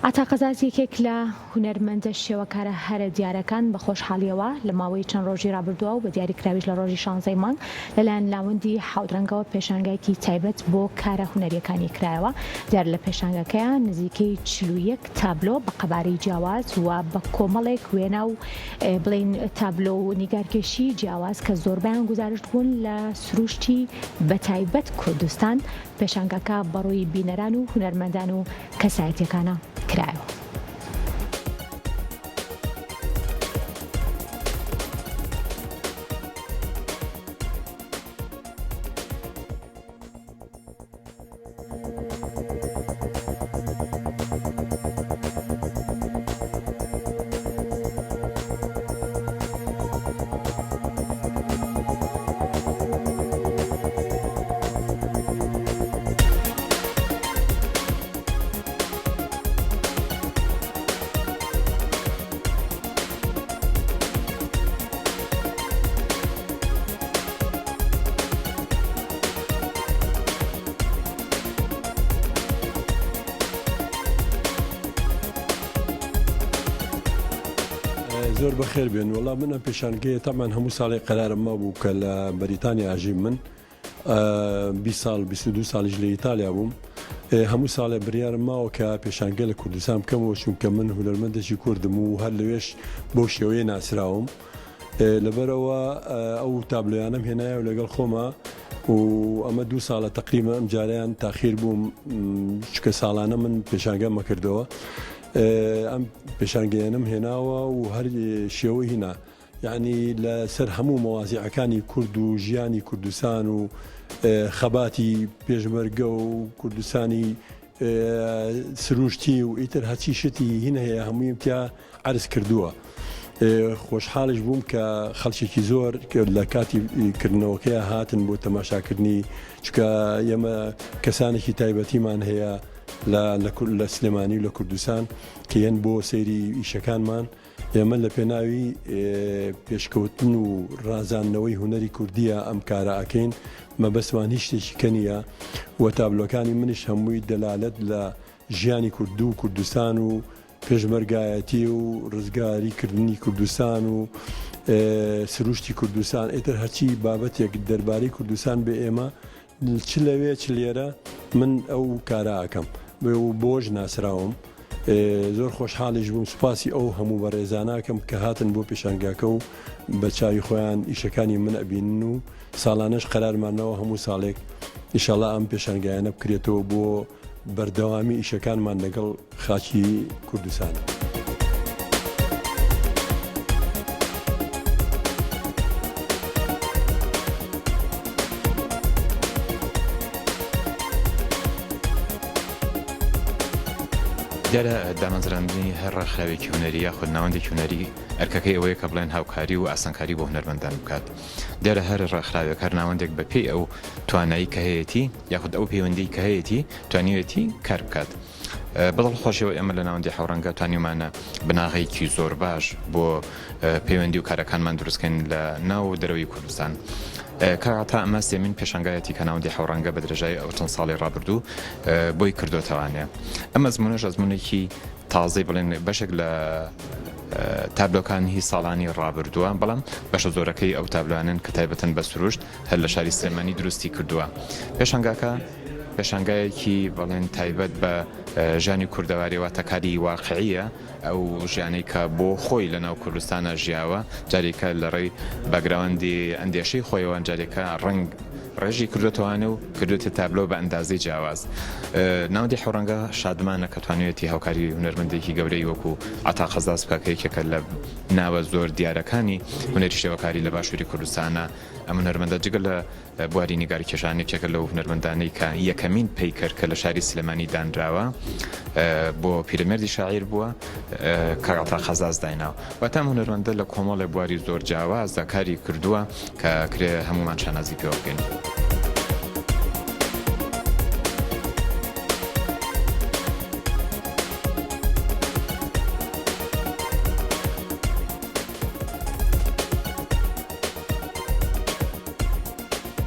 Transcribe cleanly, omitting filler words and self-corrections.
عتاقەزاز یەکێک لە هونەرمەندە شێوەکارە هەرە دیارەکان بە خۆشحاڵیەوە لە ماوەی چەند ڕۆژی ڕابردووە و بە دیاریکراویش لە ڕۆژی 16 مانگ لەلایەن لاوەندی حەوت پێشانگایەکی تایبەت بۆ کارە هونەریەکانی کرایەوە. دیار لە پێشانگەکەیان نزیکەی 41 تابلۆ بە قەبارەی جیاواز و بە کۆمەڵێک وێنە و بڵین تابلۆ و نیگارکێشی جیاواز کە زۆربیان گزارش بوون لە سروشتی بە تایبەت کوردستان. پێشانگەکە بەڕووی بینەران و هونەرمەندان و کەسایەتیەکانە کرایەوە. زۆر بەخێر بێن. وەڵام منە پێشانگەیە تامان هەموو ساڵی قەرارم مابوو کە لە بەریتانیا ئاژیم من 20 ساڵ 22 ساڵیش لە ئیتالیا بووم. هەموو ساڵێ بریارم ماوە کە پێشانگە لە کوردستان بکەمەوە چونکە من هونەرمەندێکی کوردم و هەر لەوێش بۆ شێوەیە ناسراوم. لەبەرەوە ئەو تابلۆیانم هێنایە و لەگەڵ خۆمە و ئەمە 2 ساڵە تقریبا ئەم جارەیان تاخیر بووم چکە ساڵانە من پێشانگەم مەکردەوە. ئەم پێشانگەیانم هێناوە و هەر شێوەی هینا یعنی لەسەر هەموو مەوازیعەکانی کورد و ژیانی کوردستان و خەباتی پێشمەرگە و کوردستانی سروشتی و ئیتر هەچی شتی هین هەیە هەموویم تیا عرض کردووە. خۆشحاڵش بووم کە خەڵکێکی زۆر لە کاتی کردنەوەکەیە هاتن بۆ تەماشاکردنی چکە ئێمە کەسانێکی تایبەتیمان هەیە لە سلێمانی و لە کوردستان کە یەن بۆ سەیری ئیشەکانمان. ئێمە لە پێناوی پێشکەوتن و ڕازاندنەوەی هونەری کوردیە ئەم کارە ئەکەین. مەبەستمان هیچ شتێکی کەنیە و تابلۆکانی منیش هەمووی دەلالەت لە ژیانی کورد و کوردستان و پێشمەرگایەتی و ڕزگاریکردنی کوردستان و سروشتی کوردستان ئێتر هەرچی بابەتێک دەربارەی کوردستان بێ ئێمە چ لەوێ چ لێرە من ئەو کارە ئەکەم بۆش ناسراوم. زۆر خۆشحاڵیش بووم سوپاسی ئەو هەموو بەڕێزاناکەم کە هاتن بۆ پێشانگاکە و بە چاوی خۆیان ئیشەکانی من ئەبینن و ساڵانەش قەرارمانەوە هەموو ساڵێک ئینشاڵڵا ئەم پێشانگایانە بکرێتەوە بۆ بەردەوامی ئیشەکانمان لەگەڵ خاکی کوردستان. دیارە دامەزراندنی هەر ڕێکخراوێکی هونەری یاخود ناوەندێکی هونەری ئەرکەکەی ئەوەیە کە بڵێن هاوکاری و ئاسانکاری بۆ هونەرمەندان بکات. دیارە هەر ڕێکخراوێک هەر ناوەندێک بە پێی ئەو توانایی کە هەیەی یاخود ئەو پەیوەندی کە هەیەی توانیوێتی کار بکات. بەدڵ خۆشەوە ئێمە لە ناوەندی حەوڕەنگە توانیمانە بناغەیەکی زۆر باش بۆ پەیوەندی و کارەکانمان دروستکەین لە ناو دەرەوەی کوردستان. کاتا ئەمە سێمین پێشانگایەتی کە ناوەندی حەوڕەنگە بە درێژای ئەو چەند ساڵی ڕابردوو بۆی کردوتەوانێ. ئەمە ئەزمونەش ئەزمونێکی تازەی بڵێن بەشێک لە تابلۆکانی ساڵانی ڕابردووە، بەڵام بەشە زۆرەکەی ئەو تابلوانن کە تایبەتەن بە سروشت هەر لە شاری سلێمانی دروستی کردووە. پێشانگاکە پێشانگایەکی بەڵێن تایبەت بە ژیانی کوردەواری واتەکاری واقعیە، ئەو ژیانەی کە بۆ خۆی لە ناو کوردستانە ژیاوە جارێکە لە ڕێی بەگراوەندی ئەندێشەی خۆیەوە جارێکە ڕنگ ڕێژی کردوتوانە و کردوتە تابلۆ بە ئەندازەی جیاواز. ناوەندی حەوڕەنگە شادمانە کە توانوێتی هاوکاری هونەرمەندێکی گەورەی وەکو عتاقەزاز بکەکێکێکە لە ناوە زۆر دیارەکانی هونەری شێوەکاری لە باشووری کوردستانە. ئەم هونەرمەندە جگە لە بواری نیگاری کێشانێکێکە لەو هونەرمەندانەی کە یەکەمین پەیکەر کە لە شاری سلێمانی دانراوە بۆ پیرەمێردی شاعیر بووە کە عتاقەزاز دایناوە. واتام هونەرمەندە لە کۆمەڵی بواری زۆر جیاواز کاری کردووە کە کرێ هەمومان شانازی پێوە بکەین.